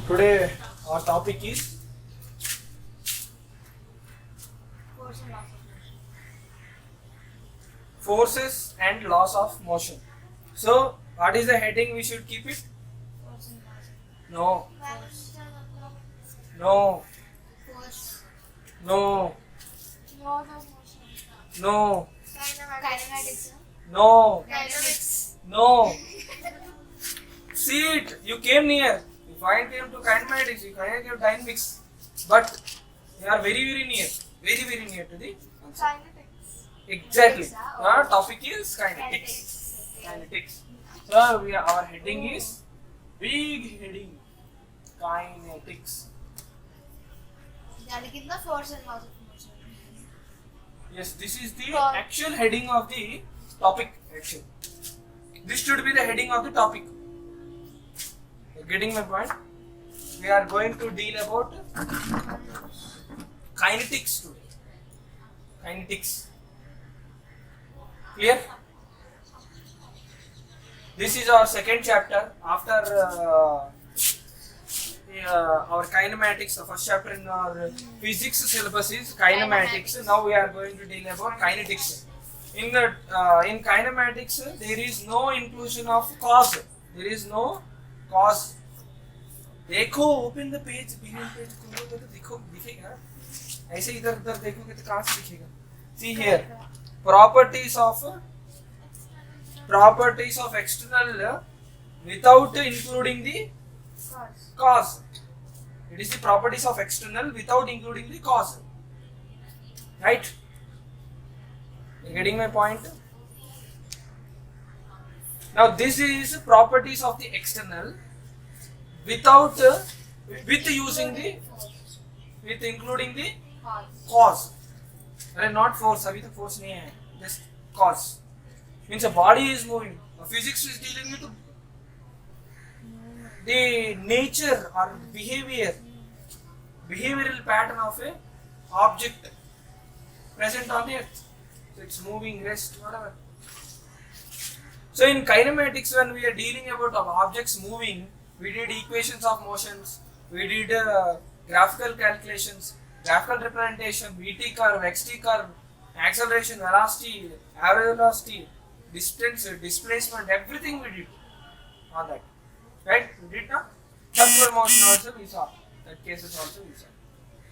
Today our topic is forces and laws of motion. So, what is the heading we should keep it? No, no, Force. no, Laws of motion. no, Kinematics. no, Dynamics. no. See it, you came near. If I came to kinematics, you came to dynamics. But you are very near. Very near to the answer. Kinetics. Exactly. Our topic is kinetics. Kinetics. So our heading is big heading. Kinetics. దాని కింద force and laws of motion. Yes, this is the actual heading of the topic. Actually, this should be the heading of the topic. You're getting my point? We are going to deal about kinetics today. Kinetics. Clear? This is our second chapter after our kinematics. The first chapter in our physics syllabus is kinematics. Now we are going to deal about kinetics. In kinematics, there is no inclusion of cause. There is no cause. देखो open the page, behind page खोलो तो देखो दिखेगा. ऐसे इधर उधर देखोगे तो कहाँ से दिखेगा? See here, properties of external without including the Force. cause. It is the properties of external without including the cause. Right? You getting my point? Now this is properties of the external without with using the with including the cause. अरे not force, अभी तो force नहीं है. Just cause. Means a body is moving. Physics is dealing with the nature or behavioral pattern of a object present on the earth. So it's moving, rest, whatever. So in kinematics, when we are dealing about objects moving, we did equations of motions, we did graphical calculations, graphical representation, VT curve, XT curve, acceleration, velocity, average velocity, distance, displacement, everything we did on that. Right? We did not? Circular motion also we saw. That cases also we saw.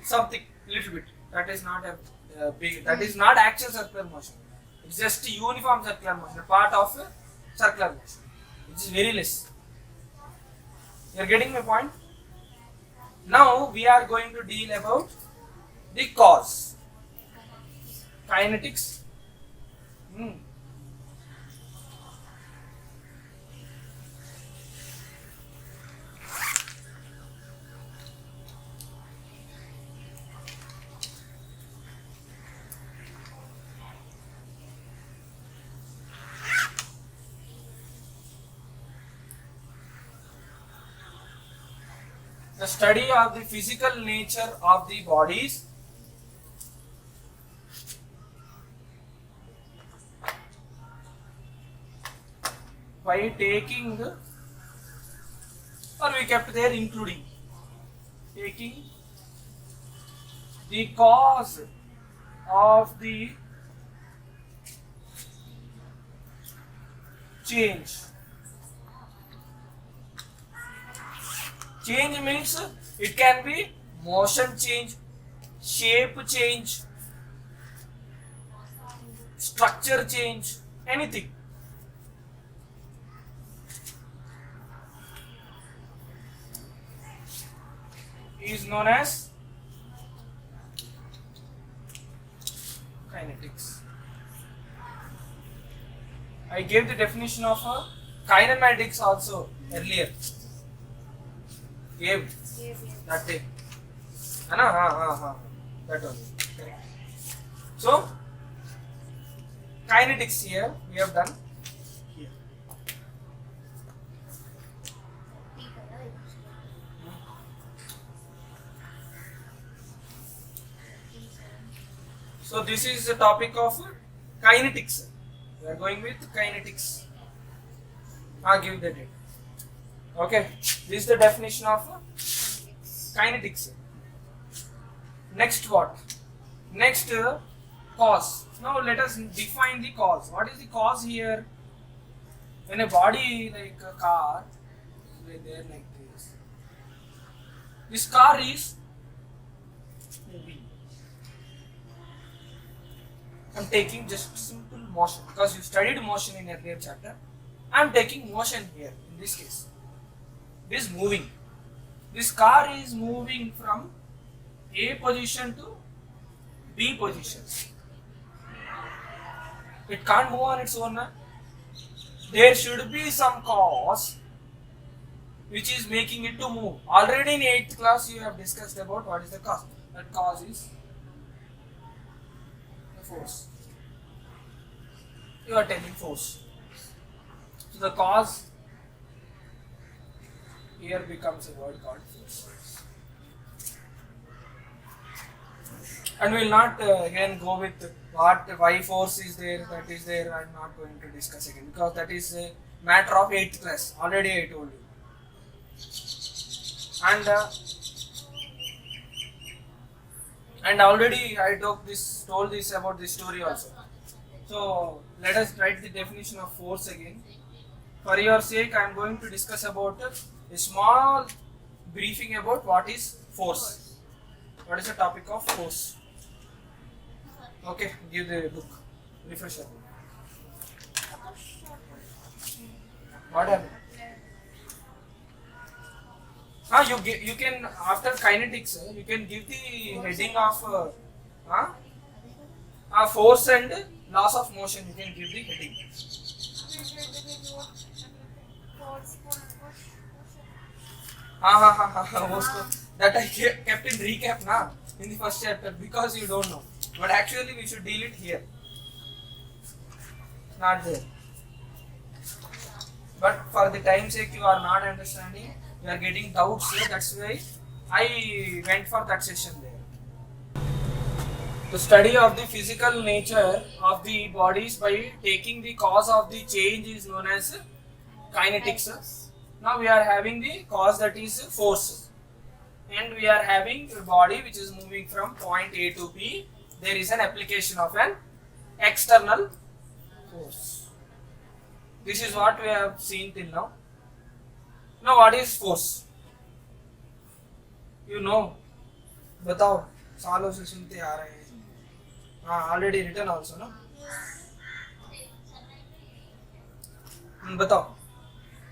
Something, little bit. That is not a big, that is not actual circular motion. It's just a uniform circular motion, a part of a circular motion. Which is very less. You are getting my point? Now we are going to deal about the cause. Kinetics. The study of the physical nature of the bodies by taking, or we kept there including, taking the cause of the change. Change means it can be motion change, shape change, structure change, anything. Is known as kinetics. I gave the definition of kinematics also earlier. Gave that day. That one. Correct. So, kinetics here we have done. Here. So, this is the topic of kinetics. We are going with kinetics. Give the date. Okay, this is the definition of kinetics. Next what? Next cause. Now let us define the cause. What is the cause here? When a body like a car, there like this car is moving. I'm taking just simple motion because you studied motion in earlier chapter. I'm taking motion here in this case. It is moving. This car is moving from A position to B position. It can't move on its own. There should be some cause which is making it to move. Already in 8th class you have discussed about what is the cause. That cause is the force. You are telling force. So the cause here becomes a word called force. And we will not again go with why force is there, that is there. I am not going to discuss again because that is a matter of 8th class. Already I told you. And already I told this about this story also. So let us write the definition of force again. For your sake, I am going to discuss about a small briefing about what is force. What is the topic of force? Okay, give the book. Refresher. What happened? You can after kinetics you can give the heading of force and laws of motion. You can give the heading. That I kept in recap na in the first chapter because you don't know. But actually we should deal it here. It's not there. But for the time's sake you are not understanding. You are getting doubts here. That's why I went for that session there. The study of the physical nature of the bodies by taking the cause of the change is known as kinetics. Now we are having the cause, that is force, and we are having a body which is moving from point A to B. There is an application of an external force. This is what we have seen till now. Now what is force? You know. बताओ सालों से सुनते आ रहे हैं. Already written also, no? बताओ.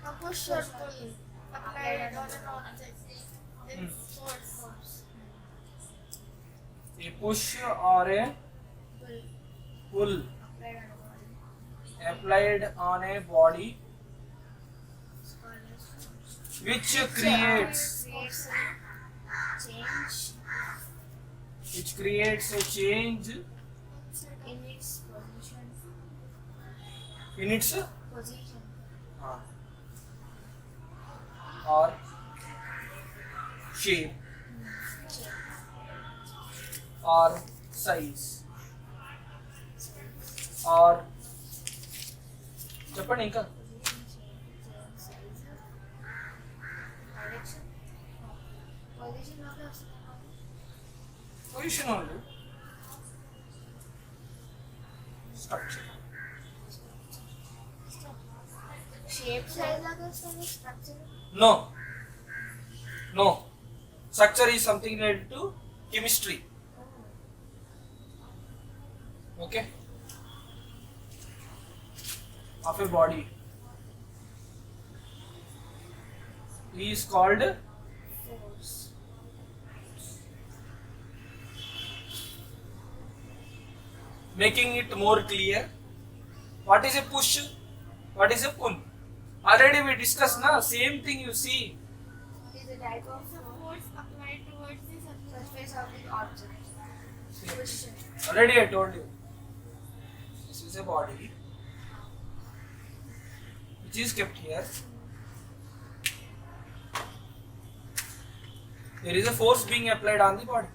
A push or pull applied on an object. It's force. A push or a pull applied on a body which creates a change in its position. In its Position. or shape or size or చెప్పండి ఇంకా position only. Structure. Shape size laga వస్తుంది structure. No. Structure is something related to chemistry. Okay. Of a body. He is called Force. Making it more clear. What is a push? What is a pull? Already we discussed now. Same thing you see. Is a type of force applied towards the surface of the object. Push. Already I told you. This is a body which is kept here. There is a force being applied on the body.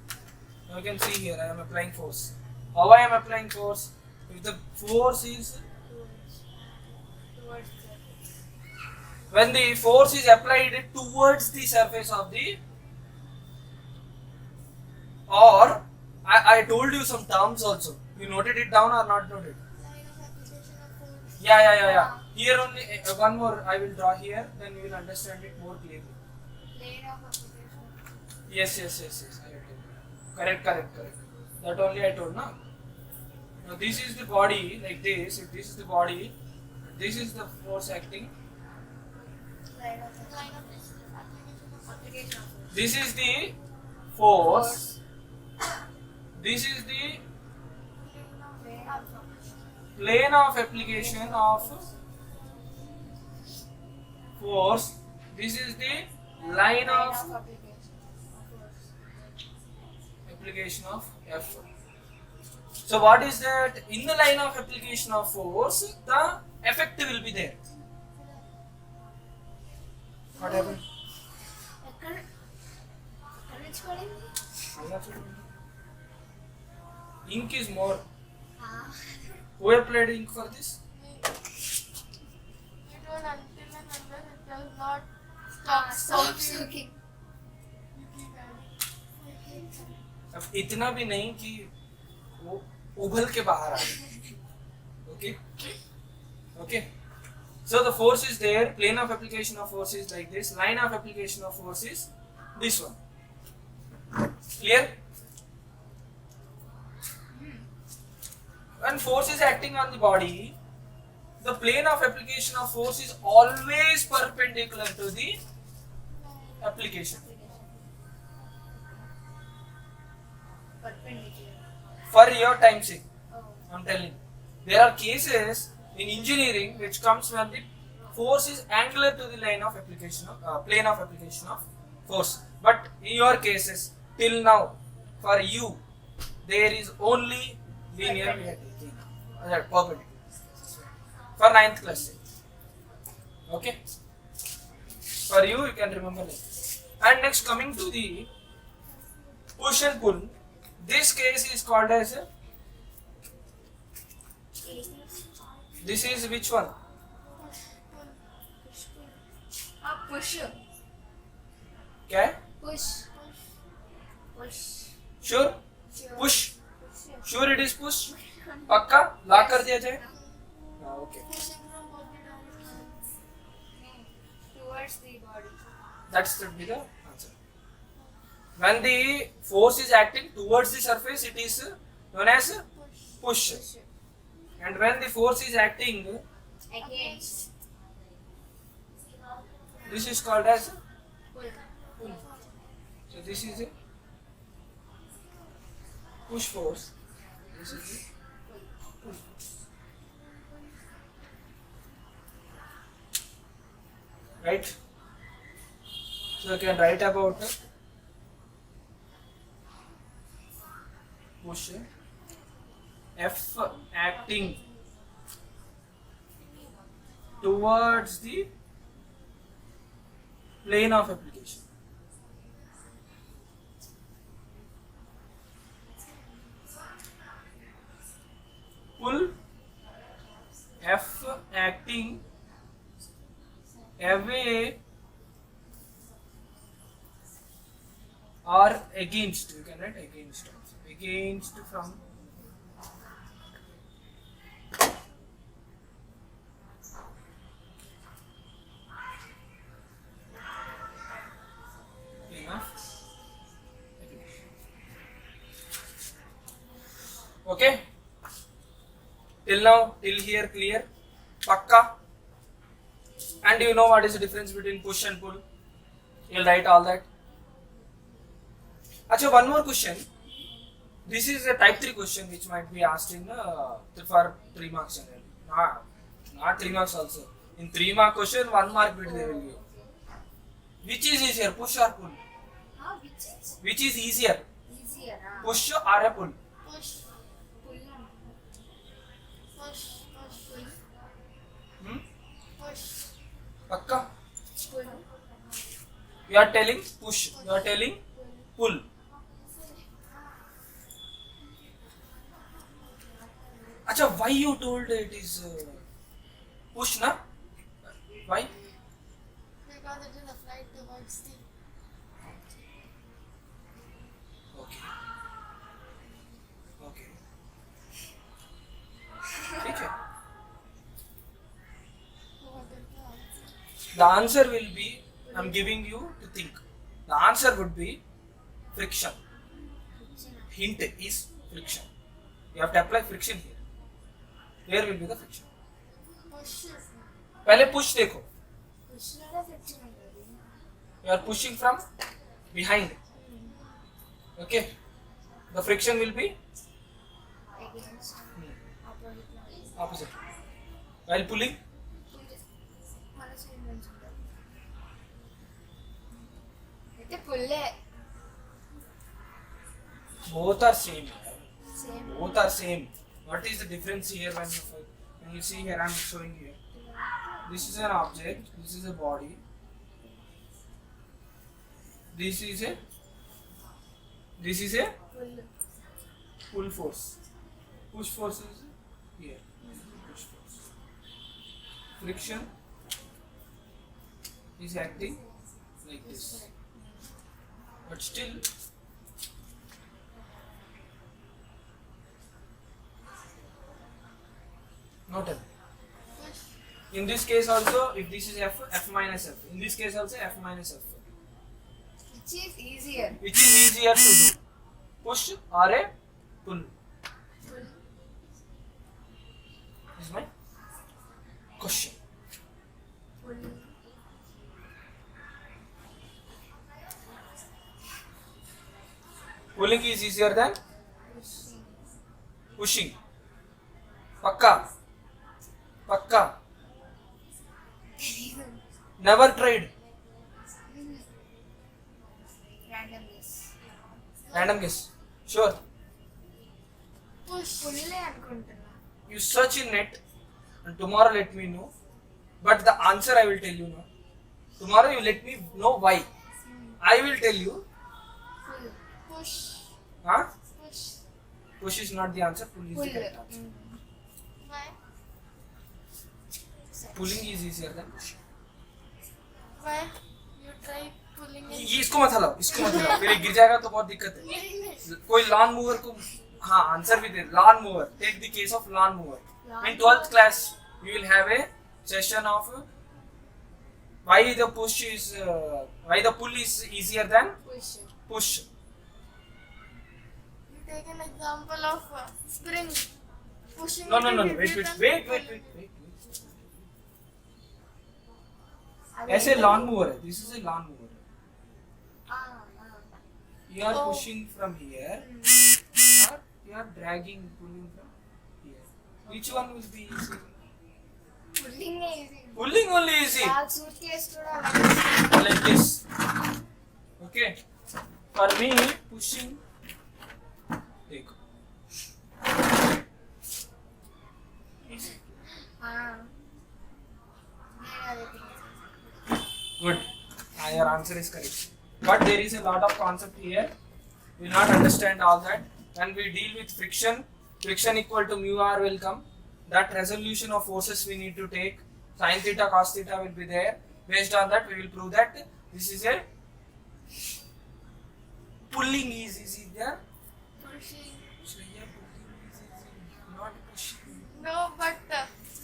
Now you can see here I am applying force. How I am applying force? If the force is Towards the when the force is applied towards the surface of the Or I told you some terms also. You noted it down or not noted? Line of application of force. Yeah. Here only one more I will draw here, then you will understand it more clearly. Plane of application. Yes. I will tell you. Correct. That only I told now. Now this is the body like this. If this is the body, this is the force acting. Line of application of force. This is the force. This is the plane of application of force. This is the line of application of F. So what is that? In the line of application of force, the effect will be there. What happened? Ink is more. Who applied ink for this? You told until and unless it does not stop soaking. अब इतना भी नहीं कि वो उबल के बाहर आ जाए. Okay. So the force is there. Plane of application of force is like this. Line of application of force is this one. Clear? When force is acting on the body, the plane of application of force is always perpendicular to the application. For your time sake, I am telling. There are cases in engineering which comes when the force is angular to the line of application of plane of application of force. But in your cases, till now, for you, there is only linear we are taking. Perpendicular. For 9th class. Okay. For you can remember that. And next, coming to the push and pull. This case is called as this is which one? Push. क्या? Push. Sure? Push. Sure it is push. पक्का? ला कर दिया जाए? Okay. Towards the body. That should be the answer. When the force is acting towards the surface, it is known as push. And when the force is acting, Against. this is called as Pull. pull. So this is a push force. This is the pull. Right? So you can write about push. F acting towards the plane of application. Pull. F acting away or against. You can write against also. Against from okay. Till now, till here clear? Pakka? And you know what is the difference between push and pull? You'll write all that. Achha, one more question. This is a type 3 question which might be asked in for 3 marks. Not 3 marks also. In 3 mark question, 1 mark bit they will give. Which is easier, push or pull? Which is easier, Easier. push or a pull? Push. Pull. Push. Pull. Push. Pakka? Pull. You are telling push, you are telling pull. Acha, why you told it is push, na? Why? Because it is applied towards the. Okay. The answer will be, I'm giving you to think. The answer would be friction. Hint is friction. You have to apply friction here. Where will be the friction? Push. पहले push देखो. Push वाला friction होगा. You are pushing from behind. Okay. The friction will be Against. Opposite. opposite. While pulling, మన side నుంచి ఉంటుంది. అయితే పుల్లే. both are same. Same. Both are same. What is the difference here when you see here? I am showing you. This is an object. This is a body. This is a Pull. pull force. Push force is here. Push force. Friction is acting like this. But still, not F. Push. In this case also, if this is F, F minus F. In this case also, F minus F. Which is easier. Which is easier to do? Push or a pull? Pull. Is my question. Pull. Pulling is easier than Pushing. pushing. Pakka. Pakka. Never tried. Random guess. Random guess. Sure. Push. పుల్లే అనుకుంటున్నా. You search in net and tomorrow let me know. But the answer I will tell you now. Tomorrow you let me know why. I will tell you. Pull. Push. Huh? Push. Push is not the answer. Pull is Pull. the correct answer. Why? Pulling is easier than pushing. Why? You try pulling it. ये इसको मत हलाओ. इसको मत हलाओ. फिर ये गिर जाएगा तो बहुत दिक्कत है. कोई लॉन मूवर को हाँ आंसर भी दे. Lawn mower. Take the case of lawn mower. In 12th class, we will have a session of why the pull is easier than Push. push. You take an example of spring. Pushing. No. it is Wait. easier than pulling. ऐसे lawn mover है. This is a lawn mower. Ah. You are Oh. pushing from here, or you are dragging, pulling from here. Which one will be easy? Pulling easy. Pulling only easy. Bag suitcase కూడా Like this. Okay. For me, pushing. देखो. Easy. Good. Your answer is correct. But there is a lot of concept here. We will not understand all that. When we deal with friction, friction equal to mu r will come. That resolution of forces we need to take. Sin theta, cos theta will be there. Based on that, we will prove that this is a pulling is easy there. pushing. So here pulling is easy, not pushing. No, but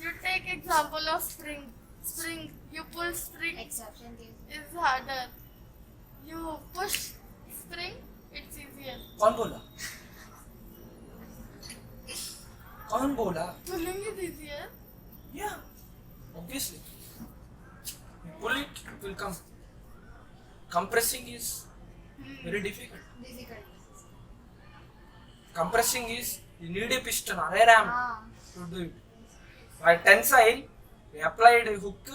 you take example of spring. Spring. You pull spring. Exception case. Is harder. You push spring. It's easier. कौन बोला? कौन बोला? Pulling is easier. Yeah, obviously. You pull it, it will come. Compressing is very difficult. Difficult. Compressing is you need a piston or a ram to do it. By tensile, we applied a hook,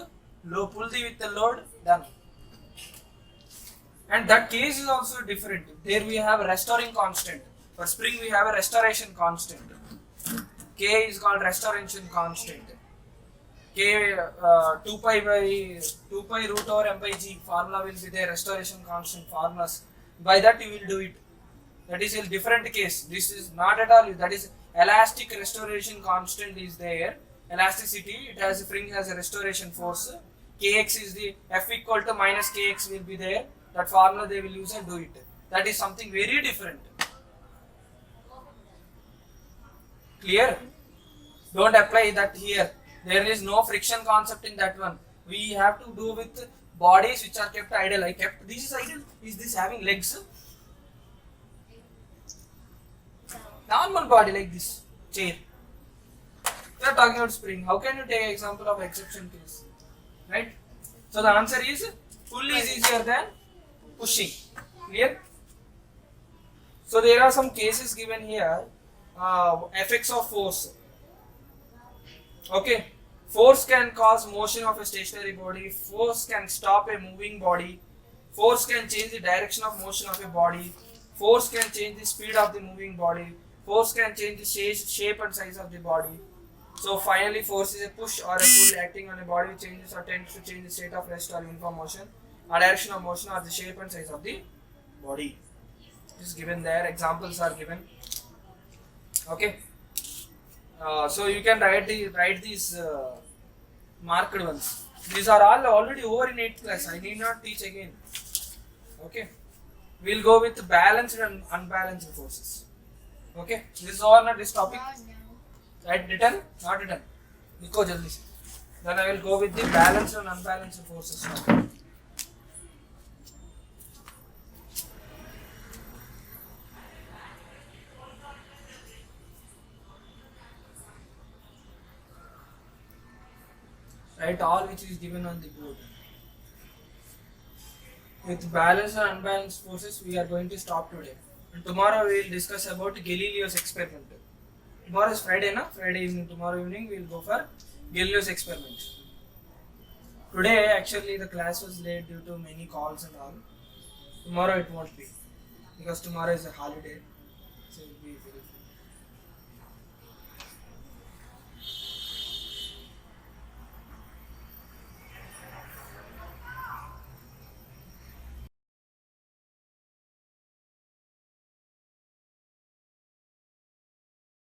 pull with the load, done. And that case is also different. There we have a restoring constant. For spring we have a restoration constant. K is called restoration constant. K 2 pi root over m by g formula will be there. Restoration constant formulas. By that you will do it. That is a different case. This is not at all. That is elastic restoration constant is there. Elasticity. It has spring has a restoration force. Kx is the F equal to minus Kx will be there. That formula they will use and do it. That is something very different. Clear? Don't apply that here. There is no friction concept in that one. We have to do with bodies which are kept idle. I kept this is idle. Is this having legs? Normal body like this chair. We are talking about spring. How can you take an example of exception case? Right? So the answer is pull is easier than pushing. Clear? So there are some cases given here. Effects of force. Okay. Force can cause motion of a stationary body. Force can stop a moving body. Force can change the direction of motion of a body. Force can change the speed of the moving body. Force can change the shape and size of the body. So finally, force is a push or a pull acting on a body which changes or tends to change the state of rest or uniform motion, or direction of motion, or the shape and size of the body. This is given there. Examples are given. Okay. So you can write these marked ones. These are all already over in 8th class. I need not teach again. Okay. We'll go with balanced and unbalanced forces. Okay. This is all not this topic. Right, written? Not written. Nikko jaldi se. Then I will go with the balanced and unbalanced forces. Write all which is given on the board. With balanced and unbalanced forces, we are going to stop today. And tomorrow we will discuss about Galileo's experiment. Tomorrow is Friday, na? Friday evening. Tomorrow evening we will go for Galileo's experiment. Today actually the class was late due to many calls and all. Tomorrow it won't be, because tomorrow is a holiday, so it will be very